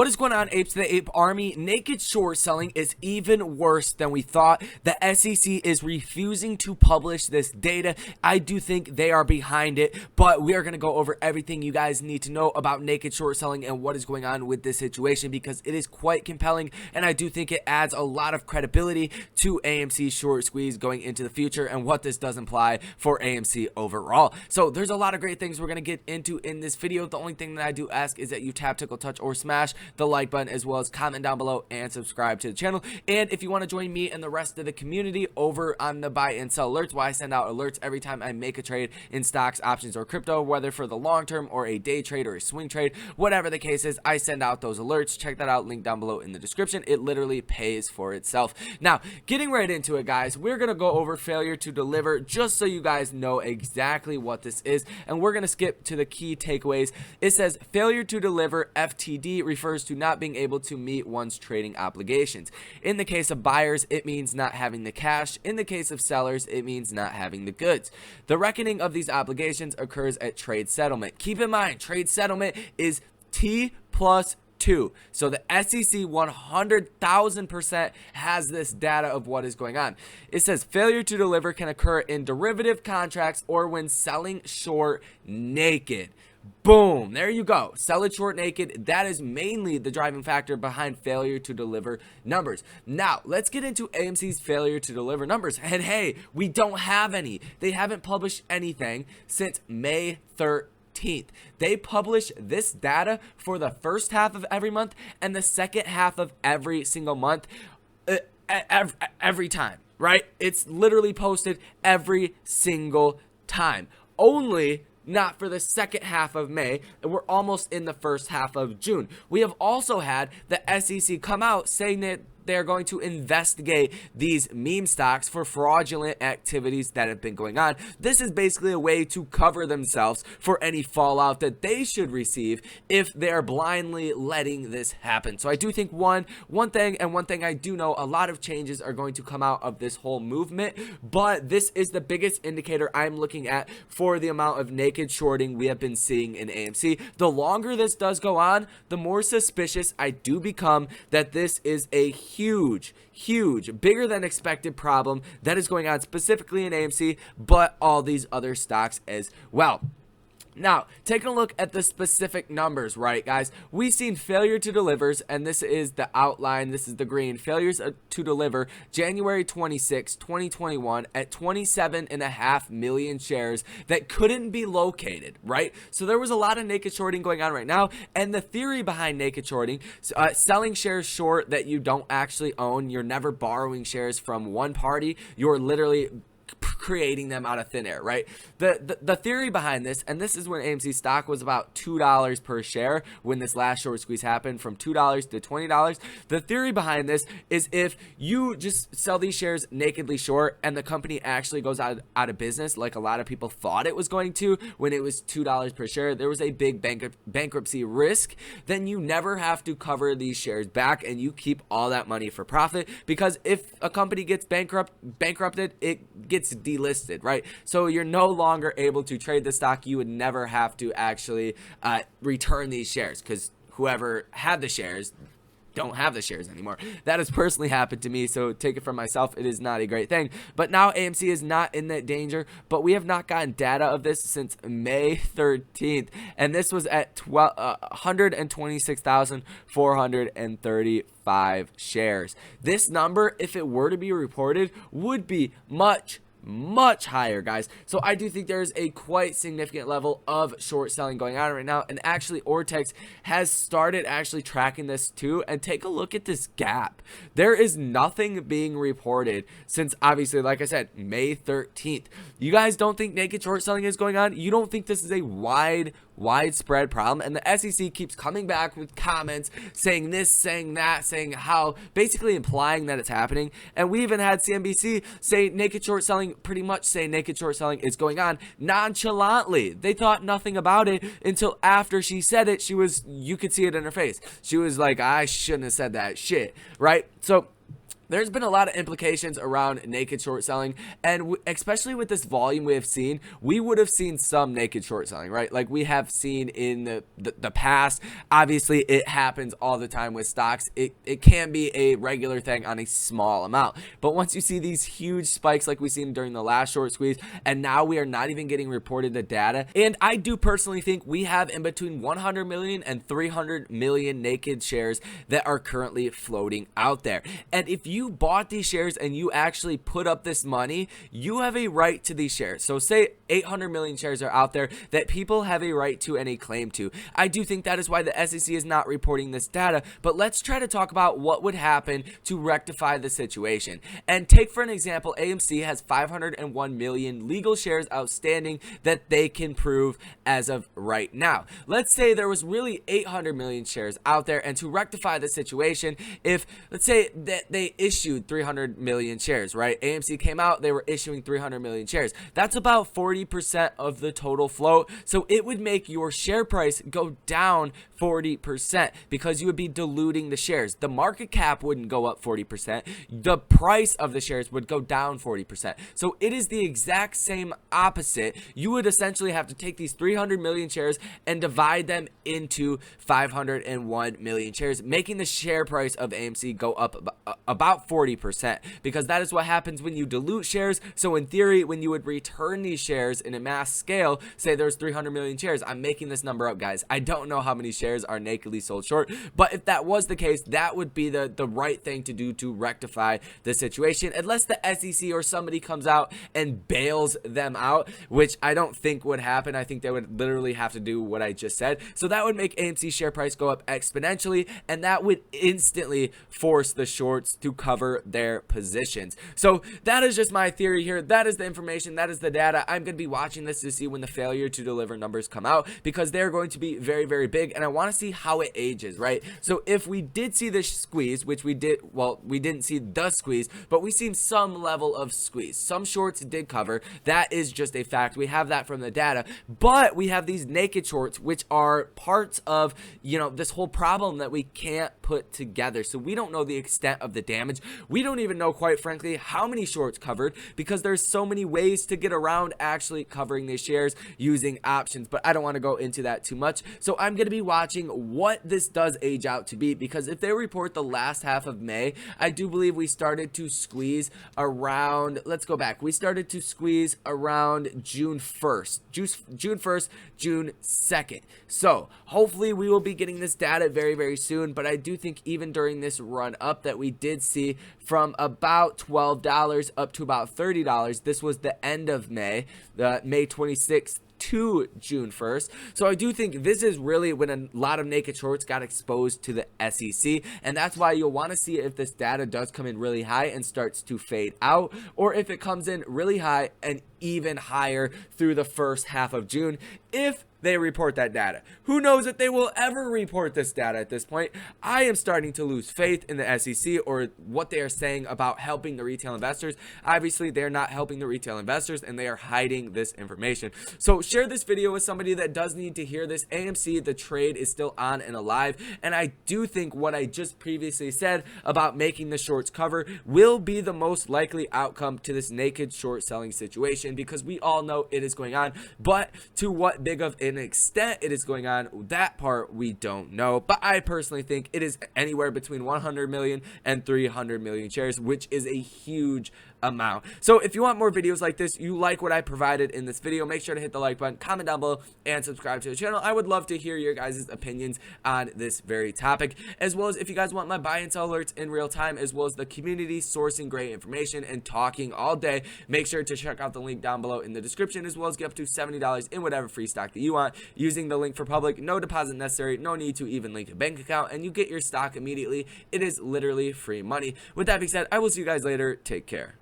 What is going on, apes of the ape army? Naked short selling is even worse than we thought. The SEC is refusing to publish this data. I do think they are behind it, but we are going to go over everything you guys need to know about naked short selling and what is going on with this situation, because it is quite compelling, and I do think it adds a lot of credibility to AMC short squeeze going into the future and what this does imply for AMC overall. So there's a lot of great things we're going to get into in this video. The only thing that I do ask is that you tap, tickle, touch, or smash the like button, as well as comment down below and subscribe to the channel. And if you want to join me and the rest of the community over on the buy and sell alerts, where I send out alerts every time I make a trade in stocks, options, or crypto, whether for the long term or a day trade or a swing trade, whatever the case is, I send out those alerts. Check that out, link down below in the description. It literally pays for itself. Now, getting right into it, guys, we're going to go over failure to deliver just so you guys know exactly what this is, and we're going to skip to the key takeaways. It says failure to deliver, FTD, refers to not being able to meet one's trading obligations. In the case of buyers, it means not having the cash. In the case of sellers, it means not having the goods. The reckoning of these obligations occurs at trade settlement. Keep in mind, trade settlement is T plus 2. So the SEC 100,000% has this data of what is going on. It says failure to deliver can occur in derivative contracts or when selling short naked. Boom, there you go. Sell it short naked. That is mainly the driving factor behind failure to deliver numbers. Now, let's get into AMC's failure to deliver numbers. And hey, we don't have any. They haven't published anything since May 13th. They publish this data for the first half of every month and the second half of every single month, every time, right? It's literally posted every single time. Only not for the second half of May, and we're almost in the first half of June. We have also had the SEC come out saying that they're going to investigate these meme stocks for fraudulent activities that have been going on. This is basically a way to cover themselves for any fallout that they should receive if they're blindly letting this happen. So I do think one thing I do know, a lot of changes are going to come out of this whole movement, but this is the biggest indicator I'm looking at for the amount of naked shorting we have been seeing in AMC. The longer this does go on, the more suspicious I do become that this is a huge, bigger than expected problem that is going on specifically in AMC, but all these other stocks as well. Now, taking a look at the specific numbers, right, guys? We've seen failure to delivers, and this is the outline. This is the green. Failures to deliver January 26, 2021 at 27.5 million shares that couldn't be located, right? So there was a lot of naked shorting going on right now, and the theory behind naked shorting, selling shares short that you don't actually own. You're never borrowing shares from one party. You're literally creating them out of thin air, right? The theory behind this, and this is when AMC stock was about $2 per share when this last short squeeze happened, from $2 to $20. The theory behind this is if you just sell these shares nakedly short and the company actually goes out of business, like a lot of people thought it was going to when it was $2 per share, there was a big bankruptcy risk, then you never have to cover these shares back and you keep all that money for profit, because if a company gets bankrupted, it gets delisted, right? So you're no longer able to trade the stock. You would never have to actually return these shares, because whoever had the shares don't have the shares anymore. That has personally happened to me, so take it from myself, it is not a great thing. But now AMC is not in that danger, but we have not gotten data of this since May 13th, and this was at 126,435 shares. This number, if it were to be reported, would be much higher, guys. So I do think there's a quite significant level of short selling going on right now, and actually Ortex has started actually tracking this too. And take a look at this gap. There is nothing being reported since, obviously, like I said, May 13th. You guys don't think naked short selling is going on? You don't think this is a widespread problem? And the SEC keeps coming back with comments saying this, saying that, saying how, basically implying that it's happening. And we even had CNBC say naked short selling, pretty much say naked short selling is going on nonchalantly. They thought nothing about it until after she said it. You could see it in her face. She was like, I shouldn't have said that shit, right? So there's been a lot of implications around naked short selling, and especially with this volume we have seen, we would have seen some naked short selling, right? Like we have seen in the past. Obviously, it happens all the time with stocks. It can be a regular thing on a small amount, but once you see these huge spikes like we've seen during the last short squeeze, and now we are not even getting reported the data, and I do personally think we have in between 100 million and 300 million naked shares that are currently floating out there. And if you bought these shares and you actually put up this money, you have a right to these shares. So say 800 million shares are out there that people have a right to and a claim to. I do think that is why the SEC is not reporting this data, but let's try to talk about what would happen to rectify the situation. And take for an example, AMC has 501 million legal shares outstanding that they can prove as of right now. Let's say there was really 800 million shares out there, and to rectify the situation, if let's say that they issued 300 million shares, right? AMC came out, they were issuing 300 million shares. That's about 40% of the total float. So it would make your share price go down 40% because you would be diluting the shares. The market cap wouldn't go up 40%. The price of the shares would go down 40%. So it is the exact same opposite. You would essentially have to take these 300 million shares and divide them into 501 million shares, making the share price of AMC go up about 40%, because that is what happens when you dilute shares. So in theory, when you would return these shares in a mass scale, say there's 300 million shares, I'm making this number up, guys, I don't know how many shares are nakedly sold short, but if that was the case, that would be the right thing to do to rectify the situation, unless the SEC or somebody comes out and bails them out, which I don't think would happen. I think they would literally have to do what I just said. So that would make AMC share price go up exponentially, and that would instantly force the shorts to cover their positions. So that is just my theory here. That is the information. That is the data. I'm going to be watching this to see when the failure to deliver numbers come out, because they're going to be very, very big, and I want to see how it ages, right? So if we did see this squeeze, which we did, well, we didn't see the squeeze, but we seen some level of squeeze. Some shorts did cover. That is just a fact. We have that from the data, but we have these naked shorts, which are parts of, this whole problem that we can't put together. So we don't know the extent of the damage. We don't even know, quite frankly, how many shorts covered, because there's so many ways to get around actually covering these shares using options, but I don't want to go into that too much. So I'm going to be watching what this does age out to be, because if they report the last half of May, I do believe we started to squeeze around, let's go back, we started to squeeze around June 1st, June 2nd. So hopefully we will be getting this data very, very soon, but I do think even during this run up that we did see from about $12 up to about $30, this was the end of May, May 26th to June 1st. So I do think this is really when a lot of naked shorts got exposed to the SEC, and that's why you'll want to see if this data does come in really high and starts to fade out, or if it comes in really high and even higher through the first half of June if they report that data. Who knows if they will ever report this data at this point. I am starting to lose faith in the SEC or what they are saying about helping the retail investors. Obviously, they're not helping the retail investors, and they are hiding this information. So share this video with somebody that does need to hear this. AMC, the trade is still on and alive, and I do think what I just previously said about making the shorts cover will be the most likely outcome to this naked short selling situation, because we all know it is going on, but to what big of an extent it is going on, that part we don't know. But I personally think it is anywhere between 100 million and 300 million shares, which is a huge amount. So if you want more videos like this, you like what I provided in this video, make sure to hit the like button, comment down below, and subscribe to the channel. I would love to hear your guys' opinions on this very topic, as well as if you guys want my buy and sell alerts in real time, as well as the community sourcing great information and talking all day, make sure to check out the link down below in the description, as well as get up to $70 in whatever free stock that you want using the link for public. No deposit necessary, no need to even link a bank account, and you get your stock immediately. It is literally free money. With that being said, I will see you guys later. Take care.